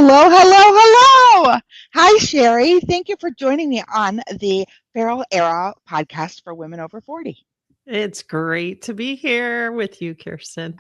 Hello, hello, hello. Hi, Shari. Thank you for joining me on the Feral Era podcast for women over 40. It's great to be here with you, Kirsten.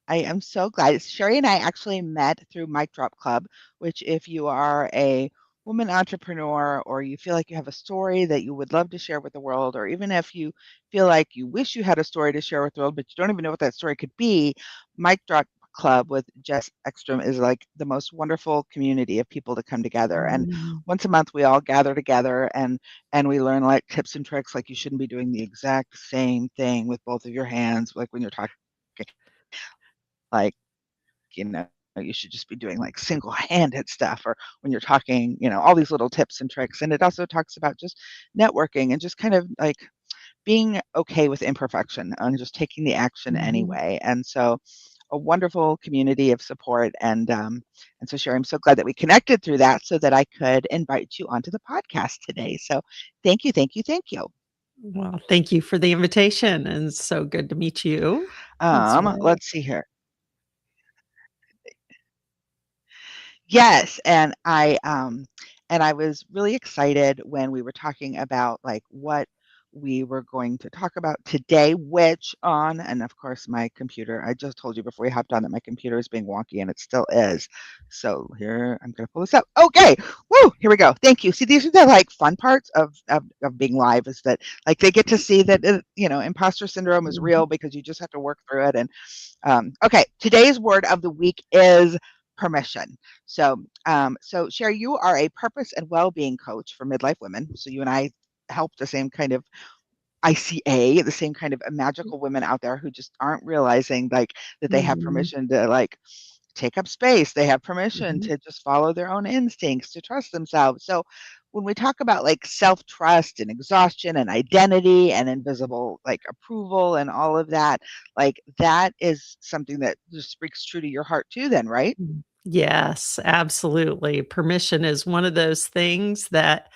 I am so glad. Shari and I actually met through Mic Drop Club, which, if you are a woman entrepreneur or you feel like you have a story that you would love to share with the world, or even if you feel like you wish you had a story to share with the world, but you don't even know what that story could be, Mic Drop Club with Jess Ekstrom is like the most wonderful community of people to come together. And Mm. once a month, we all gather together and we learn like tips and tricks, like you shouldn't be doing the exact same thing with both of your hands, like when you're talking, like you should just be doing like single-handed stuff, or when you're talking, all these little tips and tricks. And it also talks about just networking and just kind of like being okay with imperfection and just taking the action Mhm. anyway. And so a wonderful community of support. And so Sherry, I'm so glad that we connected through that so that I could invite you onto the podcast today. So thank you, thank you, thank you. Well, thank you for the invitation, and it's so good to meet you as well. Let's see here. Yes, and I was really excited when we were talking about like what we were going to talk about today, and of course my computer, I just told you before we hopped on that my computer is being wonky and it still is. So here, I'm gonna pull this up. Okay, woo, here we go. Thank you. See, these are the like fun parts of being live, is that like they get to see that imposter syndrome is real Mhm. because you just have to work through it. And okay, today's word of the week is permission. So Sherry, you are a purpose and well-being coach for midlife women. So you and I help the same kind of ICA, the same kind of magical women out there who just aren't realizing like that they have Mhm. permission to like take up space. They have permission Mhm. to just follow their own instincts, to trust themselves. So when we talk about like self-trust and exhaustion and identity and invisible like approval and all of that, like that is something that just speaks true to your heart too, then, right? Yes, absolutely. Permission is one of those things that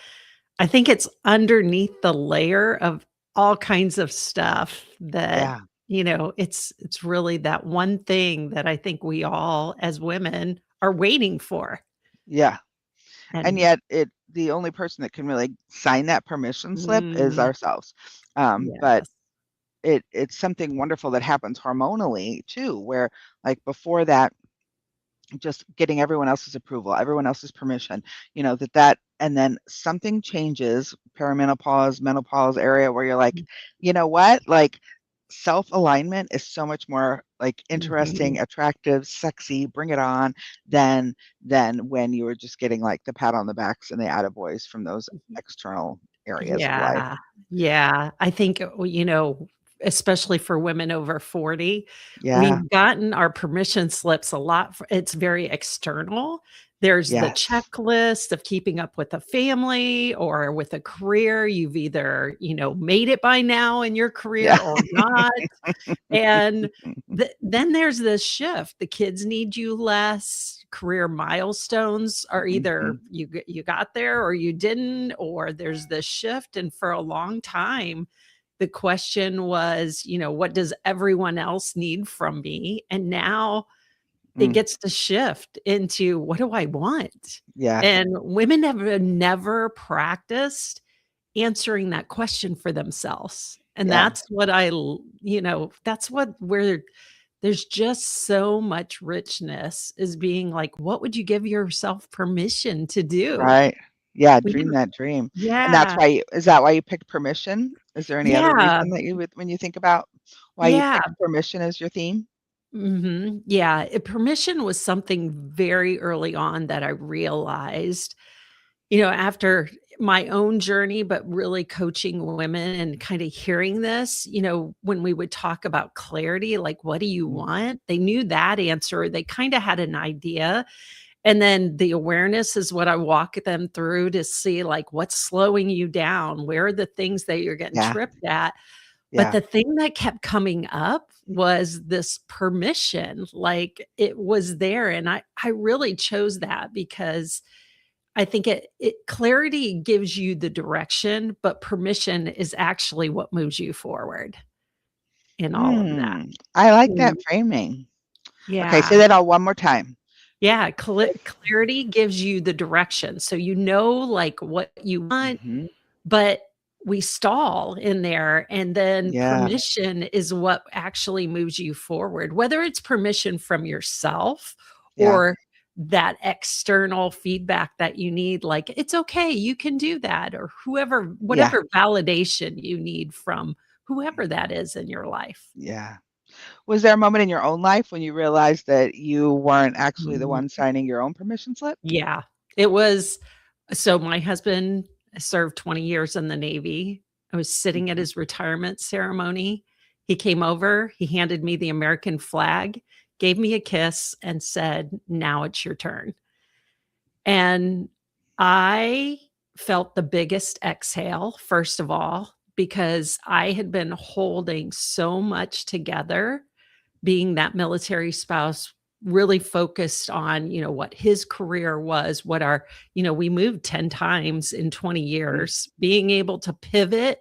I think it's underneath the layer of all kinds of stuff that, Yeah. it's really that one thing that I think we all as women are waiting for. Yeah. And And yet the only person that can really sign that permission slip is mm, ourselves. But yes. it's something wonderful that happens hormonally too, where like before that, just getting everyone else's approval, everyone else's permission, and then something changes, perimenopause, menopause area, where you're like, you know what? Like self-alignment is so much more like Mhm. interesting, attractive, sexy, bring it on than when you were just getting like the pat on the backs and the attaboys from those external areas of life. Yeah, yeah. I think, especially for women over 40, Yeah. we've gotten our permission slips a lot f it's very external. There's the Yes. checklist of keeping up with a family or with a career. You've either, made it by now in your career Yeah. or not. And then there's this shift. The kids need you less. Career milestones are either Mhm. you got there or you didn't, or there's this shift. And for a long time, the question was, what does everyone else need from me? And now it Mm. gets to shift into what do I want? Yeah. And women have never practiced answering that question for themselves. And Yeah. that's what that's what where there's just so much richness is being like, what would you give yourself permission to do? Right. Yeah, We dream don't that dream. And that's Yeah, why is that why you picked permission? Is there any other yeah, reason that you would when you think about why you yeah, picked permission as your theme? yeah, permission was something very early on that I realized, after my own journey, but really coaching women and kinda hearing this, when we would talk about clarity, like, "What do you Mm, want?" They knew that answer, they kinda had an idea. And then the awareness is what I walk them through to see, like, what's slowing you down? Where are the things that you're getting yeah, tripped at? But yeah. the thing that kept coming up was this permission, like, it was there, and I really chose that because I think it clarity gives you the direction, but permission is actually what moves you forward in all of that. I like that Mm, framing. Okay, say yeah. that all one more time. Yeah, clarity gives you the direction, so you know, like, what you want, Mhm. but we stall in there, and then Yeah, permission is what actually moves you forward, whether it's permission from yourself yeah, or that external feedback that you need, like, "It's okay, you can do that," or yeah, whatever validation you need from whoever that is in your life. yeah. Was there a moment in your own life when you realized that you weren't actually the one Mhm. signing your own permission slip? Yeah, it was so my husband served 20 years in the Navy. I was sitting at Mhm, his retirement ceremony. He came over, he handed me the American flag, gave me a kiss, and said, "Now it's your turn." And I felt the biggest exhale, first of all, because I had been holding so much together being that military spouse, really focused on, what his career was, what our we moved 10 times in 20 mhm, years. Being able to pivot,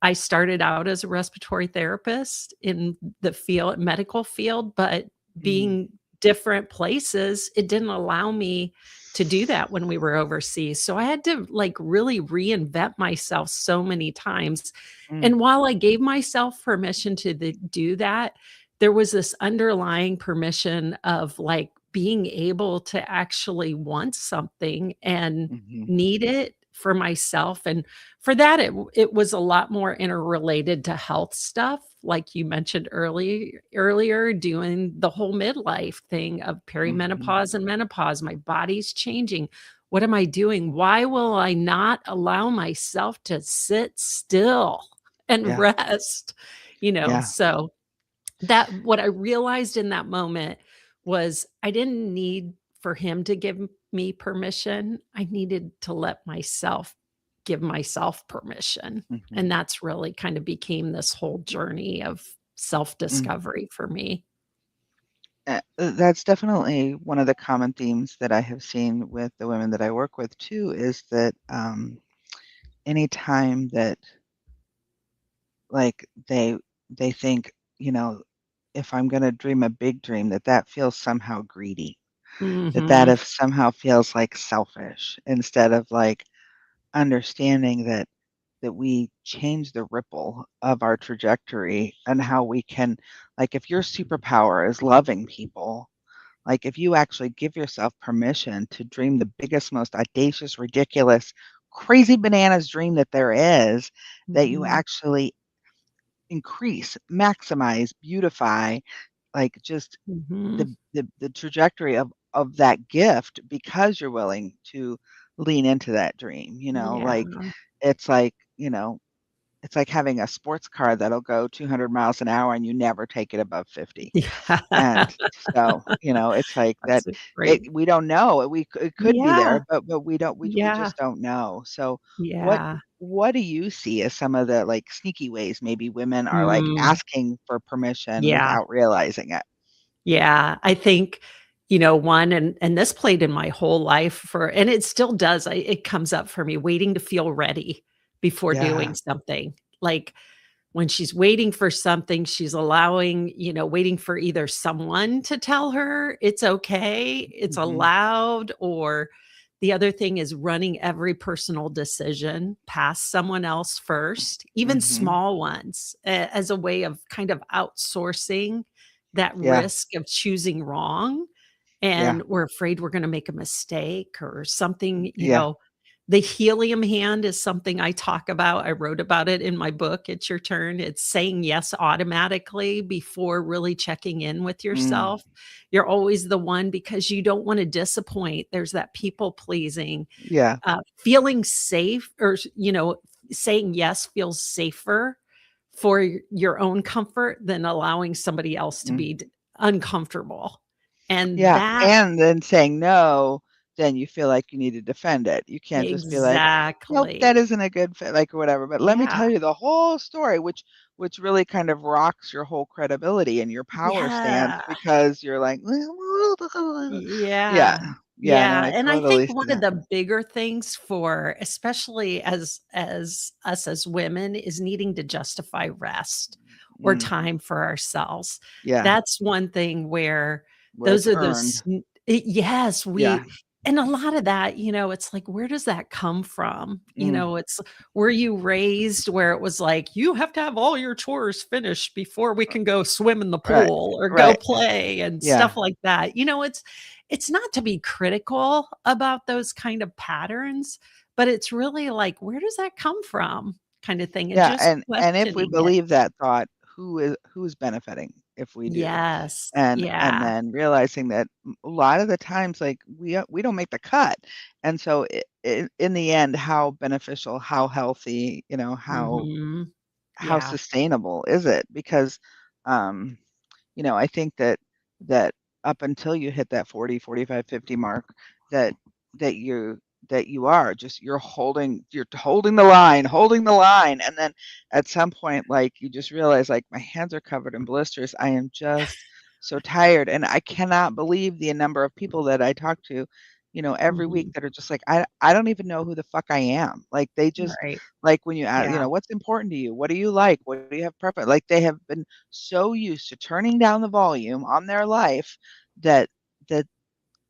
I started out as a respiratory therapist in the medical field, but mhm, being different places, it didn't allow me to do that when we were overseas. So I had to like really reinvent myself so many times. mm, And while I gave myself permission to do that, there was this underlying permission of like being able to actually want something and mhm, need it for myself. And for that, it was a lot more interrelated to health stuff, like you mentioned earlier, doing the whole midlife thing of mhm, perimenopause and menopause. My body's changing. What am I doing? Why will I not allow myself to sit still and yeah, rest? yeah, So that what I realized in that moment was I didn't need for him to give me permission. I needed to let myself give myself permission. mhm, And that's really kind of became this whole journey of mm. self-discovery for me. That's definitely one of the common themes that I have seen with the women that I work with too, is that, anytime that, like, they think, if I'm gonna dream a big dream, that feels somehow greedy, that Mhm. if somehow feels, like, selfish instead of, like, understanding that we change the ripple of our trajectory and how we can, like, if your superpower is loving people, like, if you actually give yourself permission to dream the biggest, most audacious, ridiculous, crazy bananas dream that there is, that you Mhm. actually increase, maximize, beautify, like, just Mhm. the trajectory of that gift because you're willing to lean into that dream, Yeah. like, it's like, it's like having a sports car that'll go 200 miles an hour and you never take it above 50. Yeah. And so, it's like that That's a great. we don't know. It could be there, Yeah. but we Yeah. just don't know. So what Yeah. what do you see as some of the, like, sneaky ways maybe women are, like, Mm. asking for permission Yeah. without realizing it? Yeah, I think, one and this played in my whole life and it still does, it comes up for me, waiting to feel ready before Yeah. doing something. Like, when she's waiting for something, she's allowing, waiting for either someone to tell her it's okay, it's Mhm. allowed, or the other thing is running every personal decision past someone else first, even Mhm. small ones, as a way of kind of outsourcing that Yeah. risk of choosing wrong, Yeah. and we're afraid we're gonna make a mistake or something, Yeah. the helium hand is something I talk about. I wrote about it in my book, It's Your Turn. It's saying yes automatically before really checking in with Mm. yourself. You're always the one because you don't wanna disappoint. There's that people pleasing. Yeah. Feeling safe or, saying yes feels safer for your own comfort than allowing somebody else to Mm. be uncomfortable. And Yeah, that and then saying no, then you feel like you need to defend it. You can't just be like, "Nope, exactly. that isn't a good fit," like, or whatever, but let me Yeah. tell you the whole story, which really kind of rocks your whole credibility and your power stance Yeah. because you're like, yeah, Yeah. yeah, no, Yeah, I and I think totally see one of that. the bigger things for especially as us as women is needing to justify rest or Mm, time for ourselves. yeah, That's one thing where where it's those are the earned. s Yes, Yeah. we and a lot of that, it's like, where does that come from? Mm, It's were you raised where it was like, "You have to have all your chores finished before we can go swim in the right, pool or go right. play," and Yeah, stuff like that. It's not to be critical about those kind of patterns, but it's really like, where does that come from? Kind of thing, and yeah, just and if we questioning it. believe that thought, who's benefiting if we do? Yes. And Yeah. then realizing that a lot of the times, like, we don't make the cut, and so in the end, how beneficial, how healthy, Mhm. how Yeah. sustainable is it? Because, um, I think that up until you hit that 40, 45, 50 mark, that that you that you are just you're holding holding the line, and then at some point, like, you just realize, like, my hands are covered in blisters. I am just so tired, and I cannot believe the number of people that I talk to, every week Mhm. that are just like, I don't even know who the fuck I am. Like, they just Right. like, when you ask, Yeah. what's important to you? What do you like? What do you have preference? Like, they have been so used to turning down the volume on their life that that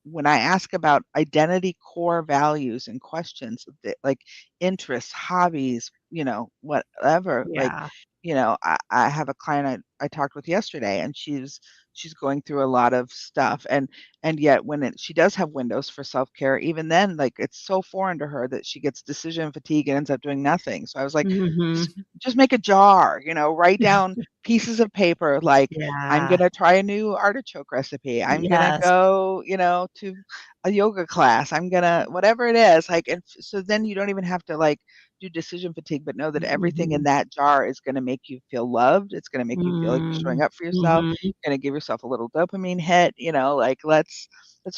when I ask about identity core values and questions that, like, interests, hobbies, whatever, like, Yeah. I have a client I talked with yesterday, and she's going through a lot of stuff, and yet when she does have windows for self-care, even then, like, it's so foreign to her that she gets decision fatigue and ends up doing nothing. So I was like, just Mhm. just make a jar, write down pieces of paper, like, I'm Yeah. gonna try a new artichoke recipe. I'm gonna Yes. go, to a yoga class. I'm gonna whatever it is, like, and so then you don't even have to, like, do decision fatigue, but know that everything in Mhm. that jar is gonna make you feel loved. It's gonna make you feel like you're showing Mm. up for yourself, Mhm. gonna give yourself a little dopamine hit, like, let's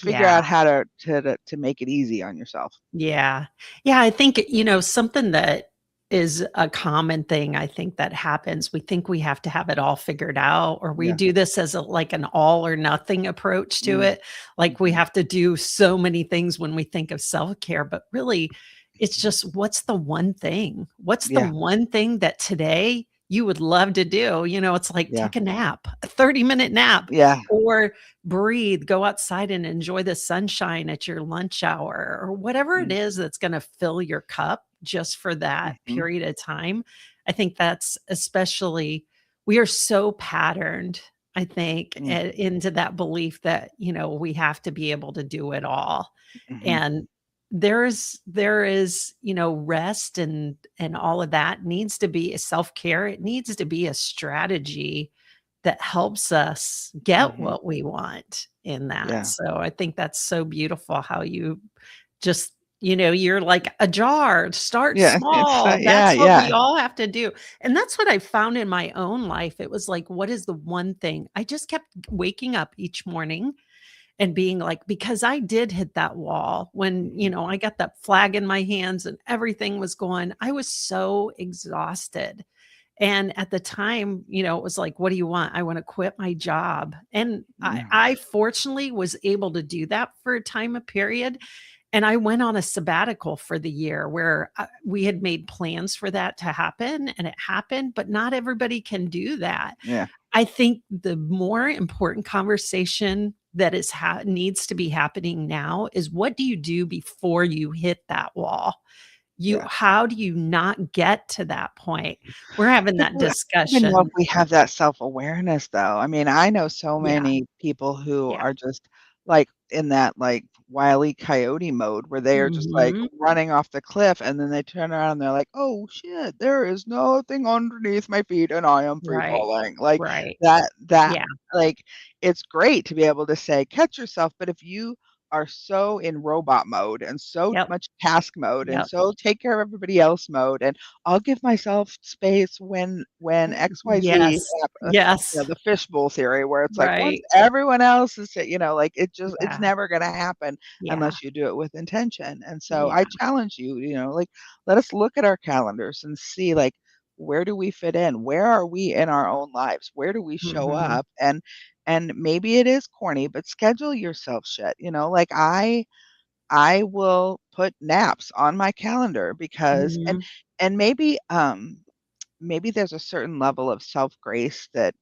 figure Yeah. out how to make it easy on yourself. Yeah. Yeah, I think, something that is a common thing I think that happens, we think we have to have it all figured out, or we Yeah. do this as like an all or nothing approach to Mm, it. Like we mhm. have to do so many things when we think of self-care, but really it's just what's the one thing? What's the Yeah, one thing that today you would love to do? It's like yeah, take a nap, a 30-minute nap, yeah, or breathe, go outside and enjoy the sunshine at your lunch hour or whatever it mm, is that's gonna fill your cup just for that mhm, period of time. I think that's especially we are so patterned, I think, mm, into that belief that, we have to be able to do it all. mhm, And there is, rest and all of that needs to be a self-care. It needs to be a strategy that helps us get mhm. what we want in that. Yeah, So I think that's so beautiful how you just, you're like a jar, start yeah, it's small. yeah, That's what yeah, we all have to do. And that's what I found in my own life. It was like, what is the one thing? I just kept waking up each morning and being like, because I did hit that wall when, mhm, I got that flag in my hands and everything was going, I was so exhausted. And at the time, it was like, "What do you want?" "I wanna quit my job." And I yeah, I fortunately was able to do that for a time, a period, and I went on a sabbatical for the year where, we had made plans for that to happen, and it happened, but not everybody can do that. yeah, I think the more important conversation that needs to be happening now is what do you do before you hit that wall? yeah. How do you not get to that point? We're having But that do I don't even know if discussion. we have that self-awareness, though. I mean, I know so Yeah, many people who yeah. are just, like, in that, like, Wile E. Coyote mode where they are just, like, Mhm. running off the cliff, and then they turn around and they're like, "Oh, shit, there is nothing underneath my feet, and I am free Right, falling." Like, right. that Yeah, like, it's great to be able to say, "Catch yourself," but if you are so in robot mode and so yep, much task mode and yep. so take care of everybody else mode, and I'll give myself space when XYZ Yes, yes, the fishbowl theory where it's like once right. everyone else is like, it's Yeah, never gonna happen yeah, unless you do it with intention, and so yeah. I challenge you, like, let us look at our calendars and see, like, where do we fit in? Where are we in our own lives? Where do we show Mhm, up? And maybe it is corny, but schedule yourself shit, like, I will put naps on my calendar because mhm, and maybe there's a certain level of self-grace that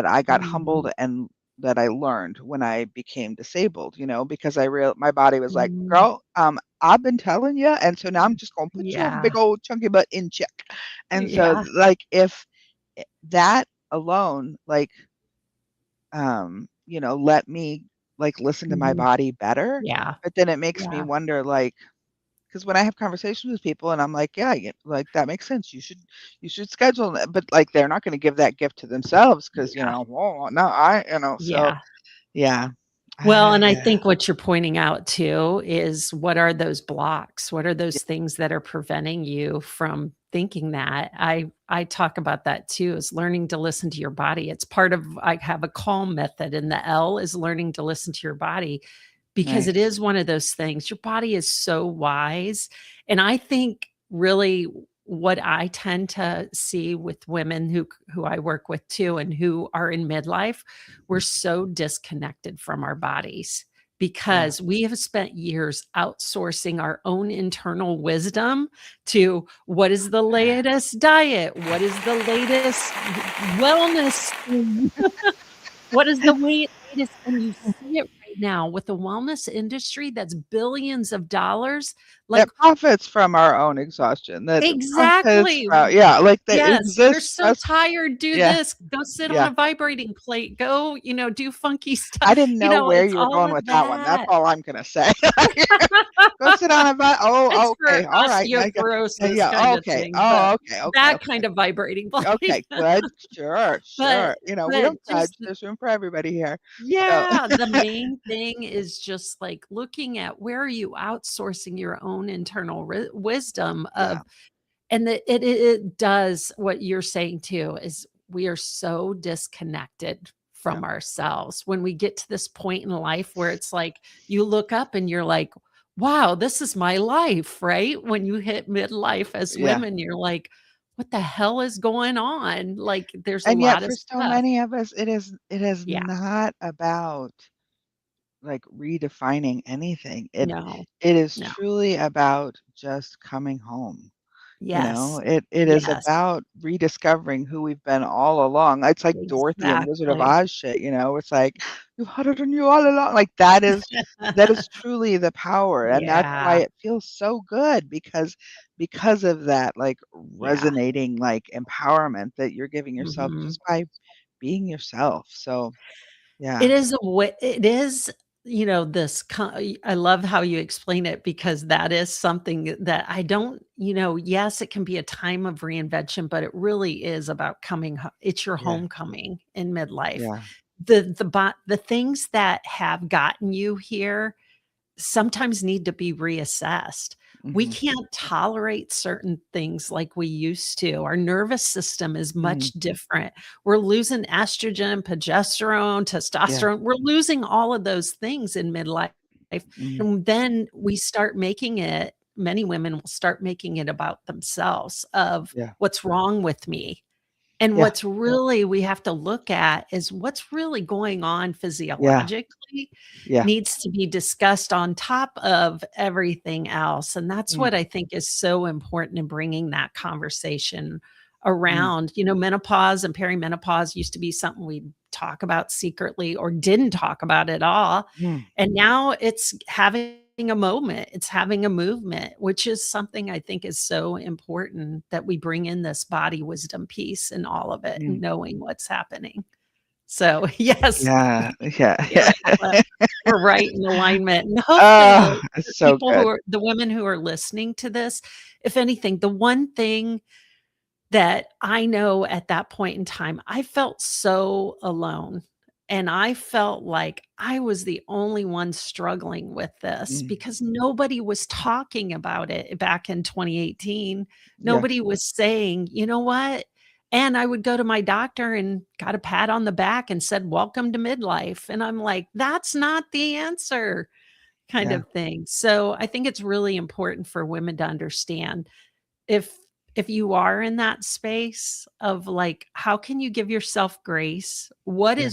I got humbled mhm. that I learned when I became disabled, because my body was like, Mm, "Girl, I've been telling you, and so now I'm just gonna put your yeah, big old chunky butt in check." And so, yeah, like, if that alone, like, let me, like, listen to my mhm, body better, yeah, but then it makes me yeah, wonder, like, because when I have conversations with people and I'm like, "Yeah, like, that makes sense. You should schedule that," but, like, they're not gonna give that gift to themselves because, yeah, "Well, no, so yeah. yeah. Well, and I Yeah. think what you're pointing out too is what are those blocks? What are Yeah. those things that are preventing you from thinking that? I talk about that too, is learning to listen to your body. It's part of I have a calm method, and the L is learning to listen to your body because it Nice. is one of those things. Your body is so wise. And I think really what I tend to see with women who I work with too and who are in midlife, we're so disconnected from our bodies Yeah. because we have spent years outsourcing our own internal wisdom to what is the latest diet? What is the latest wellness thing? What is the latest? And you see it right now with the wellness industry that's billions of dollars. Like That profits from our own exhaustion, that profits exactly. from yeah, like, that Yes, we're exists so just tired, do yeah, this, go sit on yeah. a vibrating plate, go, do funky stuff. I didn't know where It's you were all going of with that one, that's that. all I'm gonna say. Go sit on a It's for okay, alright, I got osteoporosis yeah, kinda okay. thing, but Oh, okay, okay, that okay. kind of vibrating plate. Okay, good. Sure, But sure. We but don't judge, just there's room for everybody here. So yeah, the main thing is just, like, looking at where are you outsourcing your own internal wisdom yeah, of and it does what you're saying too, is we are so disconnected yeah, from ourselves. When we get to this point in life where it's like, you look up and you're like, "Wow, this is my life," right? When you hit midlife as yeah. women, you're like, "What the hell is going on?" Like, there's a And yet lot of for so stuff. many of us, it is Yeah, not about, like, redefining anything. It no, it is no. truly about just coming home. Yes. It is Yes, about rediscovering who we've been all along. It's like Dorothy and Wizard of exactly. Oz shit, it's like, "You've had it in you all along." Like, that is truly the power, and that's why Yeah, it feels so good because of that, like, yeah. resonating, like, empowerment that you're giving yourself Mhm. just by being yourself. So, It yeah, is a way it is, this I love how you explain it because that is something that I don't yes, it can be a time of reinvention, but it really is about coming it's your yeah, homecoming in midlife. yeah, The things that have gotten you here sometimes need to be reassessed. We mhm, can't tolerate certain things like we used to. Our nervous system is mhm, much different. We're losing estrogen, progesterone, yeah, testosterone. We're losing all of those things in midlife. mhm, And then we start making it, many women will start making it about themselves of yeah, what's wrong with me. And yeah, what's really we have to look at is what's really going on yeah, physiologically yeah, needs to be discussed on top of everything else, and that's mm, what I think is so important in bringing that conversation mm, around. Menopause and perimenopause used to be something we'd talk about secretly or didn't talk about at all, mm, and now it's having a moment, it's having a movement, which is something I think is so important that we bring in this body wisdom piece in all of it, mm. knowing what's happening. So, yes, Yeah, yeah, yeah. beautiful that we're right in alignment, and hopefully Oh, the it's so people who good. are the women who are listening to this, if anything, the one thing that I know at that point in time, I felt so alone. And I felt like I was the only one struggling with this Mm, because nobody was talking about it back in 2018. yeah, Nobody was saying, you know what? And I would go to my doctor and got a pat on the back and said, "Welcome to midlife." And I'm like, that's not the answer, kind yeah, of thing. So I think it's really important for women to understand if if you are in that space of, like, how can you give yourself grace? yeah,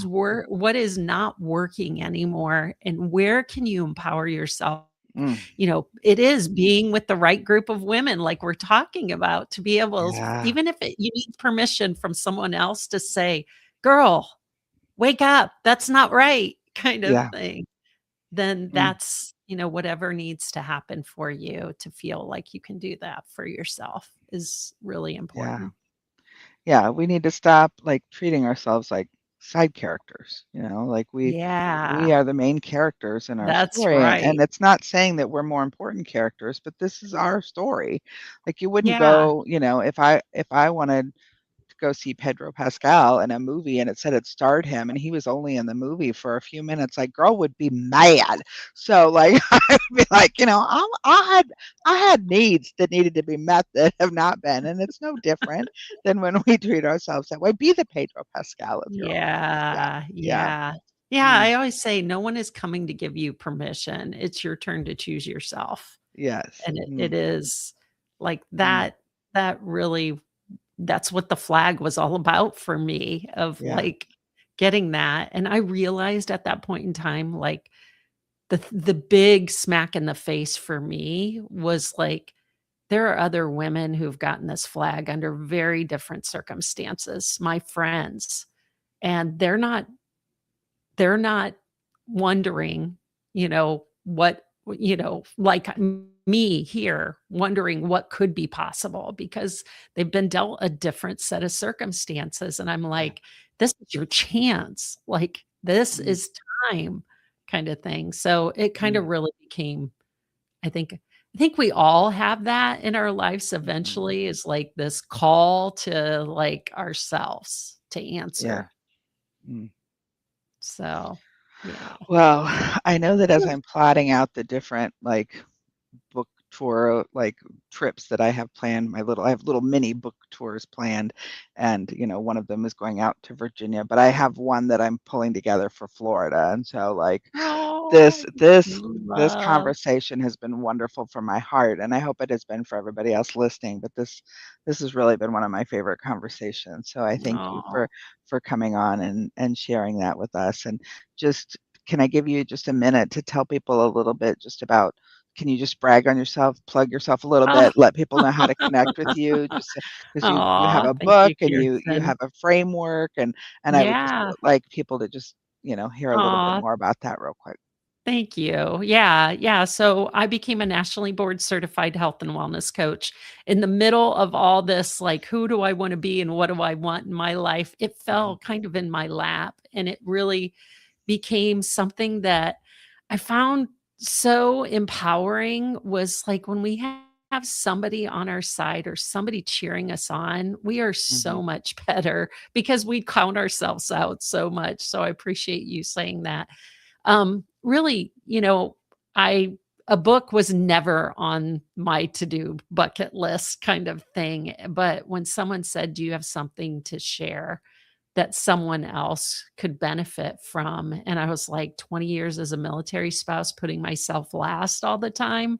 What is not working anymore, and where can you empower yourself? mm, It is being with the right group of women, like we're talking about, to be able yeah, even if you need permission from someone else to say, "Girl, "Wake up, that's not right," kind of Yeah. thing, then Mm, that's, whatever needs to happen for you to feel like you can do that for yourself is really yeah. important. Yeah, we need to stop, like, treating ourselves like side characters, like, we Yeah, are the main characters in our that's story, and right. it's not saying that we're more important characters, but this is our story. Like, you wouldn't Yeah. go, if I wanted to go see Pedro Pascal in a movie and it said it starred him and he was only in the movie for a few minutes, like, girl would be mad. So, like, I would be like, I had needs that needed to be met that have not been, and it's no different than when we treat ourselves that way. Be the Pedro Pascal of your own life. Yeah, Yeah, yeah, yeah. Yeah, mm, I always say no one is coming to give you permission. It's your turn to choose yourself. yes, And it mm, is like mm, that really that's what the flag was all about for me of yeah, like getting that. And I realized at that point in time, like the big smack in the face for me was like there are other women who've gotten this flag under very different circumstances, my friends, and they're not wondering, like me here, wondering what could be possible because they've been dealt a different set of circumstances. And I'm yeah, like, this is your chance. Like, this mm, is time kind of thing. So it kind mm, of really became, I think we all have that in our lives mhm, eventually is like this call to like ourselves to yeah, answer. mm. So, yeah. Well, I know that as I'm plotting out the different, like, book tour, like, trips that I have planned, I have little mini book tours planned, and, one of them is going out to Virginia, but I have one that I'm pulling together for Florida, and so, like, this Oh, this this love. conversation has been wonderful for my heart, and I hope it has been for everybody else listening, but this has really been one of my favorite conversations, so I thank you Oh. for coming on and sharing that with us, and just can I give you just a minute to tell people a little bit just about can you just brag on yourself, plug yourself a little Oh. bit, let people know how to connect with you, just because you have Aw, a thank book you, and you Kirsten. have a framework, and I would just Yeah. like people to just, hear a little bit Aw, more about that real quick. thank you. Yeah, yeah, so I became a nationally board certified health and wellness coach. In the middle of all this, like, who do I wanna be and what do I want in my life? It Mhm, fell kind of in my lap, and it really became something that I found so empowering was like when we have somebody on our side or somebody cheering us on, we are mhm, so much better because we count ourselves out so much. So I appreciate you saying that. Really, I a book was never on my to-do bucket list kind of thing, but when someone said, "Do you have something to share?" that someone else could benefit from. And I was like 20 years as a military spouse, putting myself last all the time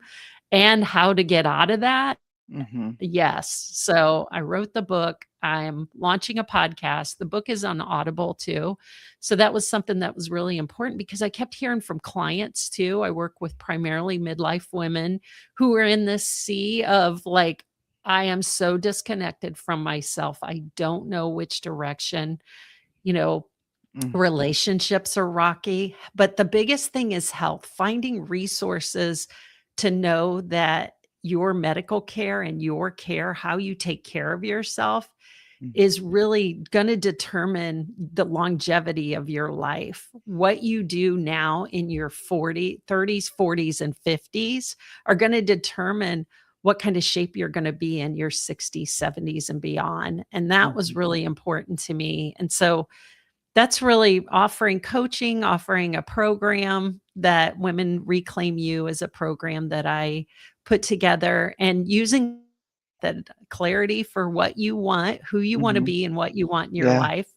and how to get out of that. mhm, Yes. So I wrote the book. I'm launching a podcast. The book is on Audible too. So that was something that was really important because I kept hearing from clients too. I work with primarily midlife women who are in this sea of like, I am so disconnected from myself. I don't know which direction, you know, mm, relationships are rocky, but the biggest thing is health, finding resources to know that your medical care and your care, how you take care of yourself mm, is really going to determine the longevity of your life. What you do now in your 30s, 40s, and 50s are going to determine what kind of shape you're going to be in your 60s, 70s, and beyond. And that was mhm, really important to me. And so that's really offering coaching, offering a program that Women Reclaim You is a program that I put together and using that clarity for what you want, who you want to mhm, be, and what you want in your yeah, life.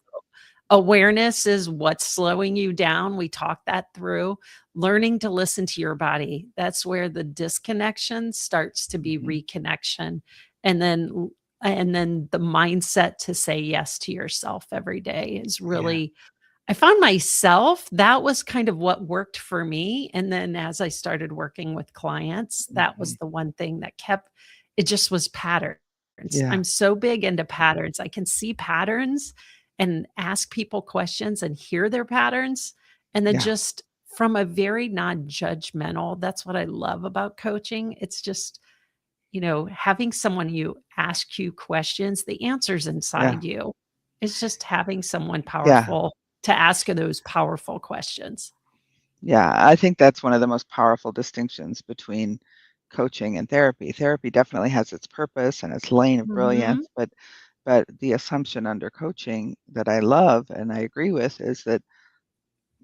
Awareness is what's slowing you down. We talked that through. Learning to listen to your body. That's where the disconnection starts to be mhm, reconnection. And then and then the mindset to say yes to yourself every day is yeah, really I found myself that was kind of what worked for me, and then as I started working with clients, that mhm, was the one thing that kept it just was patterns. yeah, I'm so big into patterns. I can see patterns, and ask people questions and hear their patterns, and then Yeah. just from a very non-judgmental, that's what I love about coaching. It's just, having someone you ask you questions, the answers Yeah. inside you. It's just having someone Yeah. powerful to ask those powerful questions. Yeah. I think that's one of the most powerful distinctions between coaching and therapy. Therapy definitely has its purpose and its lane of Mhm. brilliance, but the assumption under coaching that I love and I agree with is that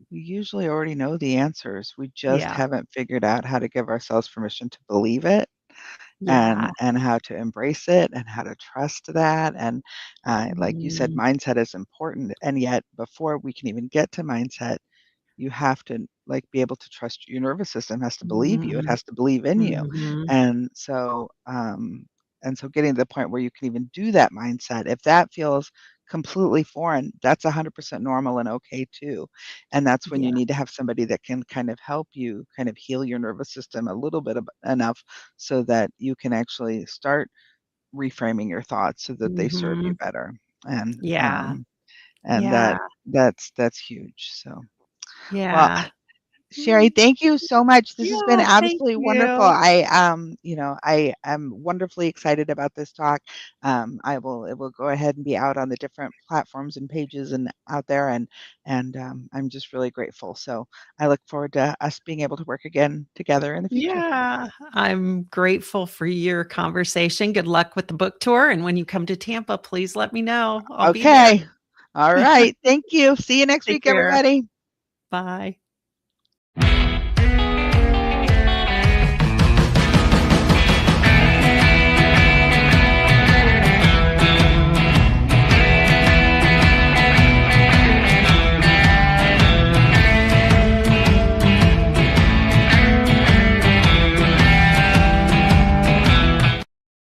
we usually already know the answers. We just Yeah. haven't figured out how to give ourselves permission to believe it Yeah. and how to embrace it and how to trust that. And like you said, Mm. mindset is important. And yet, before we can even get to mindset, you have to like be able to trust your nervous system has to believe you. It Mhm. has to believe in you. Mhm. And so and so getting to the point where you can even do that mindset, if that feels completely foreign, that's 100% normal and okay too. And that's when you Yeah. need to have somebody that can kind of help you kind of heal your nervous system a little bit enough so that you can actually start reframing your thoughts so that they serve you Mhm. better. And Yeah. um and Yeah. that's huge. So well, Yeah. Sherry, Mm. thank you so much. This has been Yeah, thank absolutely wonderful. you. I am wonderfully excited about this talk. It will go ahead and be out on the different platforms and pages and out there, and I'm just really grateful. So I look forward to us being able to work again together in the future. Yeah, I'm grateful for your conversation. Good luck with the book tour, and when you come to Tampa, please let me know. I'll be there. Okay. All right. Thank you. See you next Take week, care. everybody. Bye.